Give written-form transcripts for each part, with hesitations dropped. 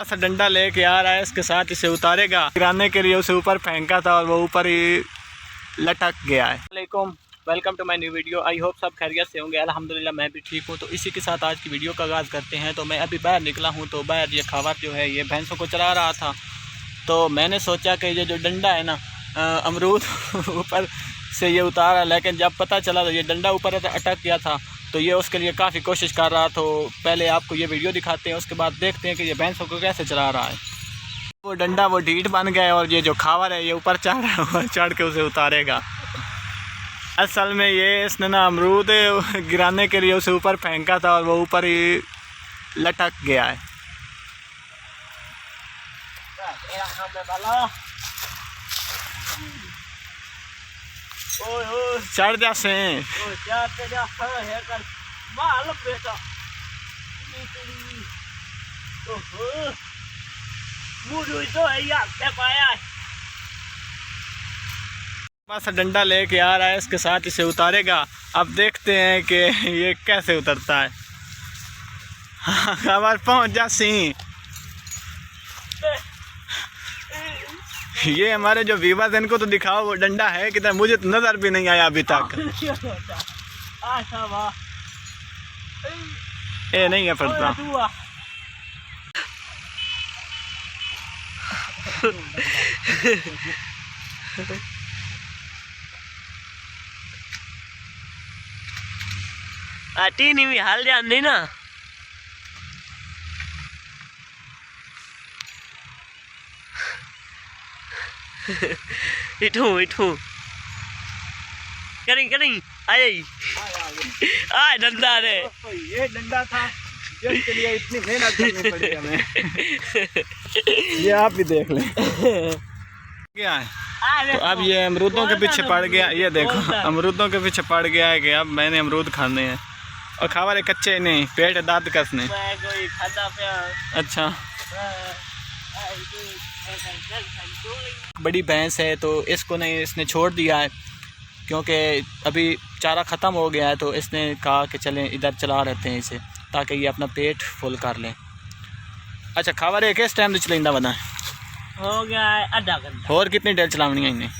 ऐसा डंडा लेके आ रहा है, इसके साथ इसे उतारेगा। गिराने के लिए उसे ऊपर फेंका था और वो ऊपर ही लटक गया है। वालेकुम, welcome to my new video. I hope सब खैरियत से होंगे। अल्हम्दुलिल्लाह मैं भी ठीक हूँ। तो इसी के साथ आज की वीडियो का आगाज़ करते हैं। तो मैं अभी बाहर निकला हूँ, तो बाहर ये खावर जो है ये भैंसों को चला रहा था। तो मैंने सोचा कि ये जो डंडा है ना, अमरूद ऊपर से ये उतारा, लेकिन जब पता चला तो ये डंडा ऊपर अटक गया था। तो ये उसके लिए काफ़ी कोशिश कर रहा। तो पहले आपको ये वीडियो दिखाते हैं, उसके बाद देखते हैं कि ये भैंसों को कैसे चला रहा है। वो डंडा वो ढीठ बन गया है और ये जो खावर है ये ऊपर चढ़ के उसे उतारेगा। असल में ये इसने ना अमरूद गिराने के लिए उसे ऊपर फेंका था और वो ऊपर ही लटक गया है। चढ़ जा से बस डंडा लेके आ रहा है, इसके साथ इसे उतारेगा। अब देखते हैं कि ये कैसे उतरता है। खबर पहुंच जा सी। ये हमारे जो व्यूअर्स इनको तो दिखाओ वो डंडा है कितना, मुझे तो नजर भी नहीं आया अभी तक। ये नहीं है पड़ता। आटी नहीं भी हाल ध्यान नहीं ना। इठू करी आई आ डंडा रे। ये डंडा था जिसके लिए इतनी मेहनत करनी पड़ी हमें। ये आप भी देख लें क्या है। तो अब ये अमरूदों के पीछे पड़ गया। ये देखो अमरूदों के पीछे पड़ गया है कि अब मैंने अमरूद खाने हैं। और खावारे कच्चे नहीं, पेट दांत कसने। अच्छा, बड़ी भैंस है तो इसको नहीं, इसने छोड़ दिया है क्योंकि अभी चारा ख़त्म हो गया है। तो इसने कहा कि चलें इधर चला रहते हैं इसे, ताकि ये अपना पेट फुल कर लें। अच्छा खावारे किस टाइम से चलेंदा बना हो गया है आधा घंटा। और कितनी देर चलावनी है इन्हें?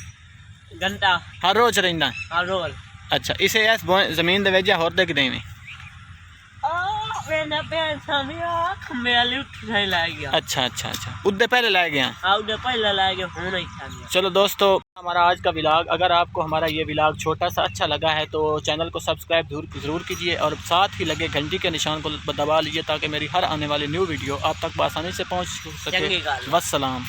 घंटा हर रोज रहना? हर रोज। अच्छा, इसे ऐस जमीन दे वेजा होर देख देने। अच्छा, उद्दे पहले लाए गए। चलो दोस्तों, हमारा आज का व्लॉग, अगर आपको हमारा ये व्लॉग छोटा सा अच्छा लगा है तो चैनल को सब्सक्राइब ज़रूर कीजिए और साथ ही लगे घंटी के निशान को दबा लीजिए ताकि मेरी हर आने वाली न्यू वीडियो आप तक आसानी से पहुंच सके। वस्सलाम।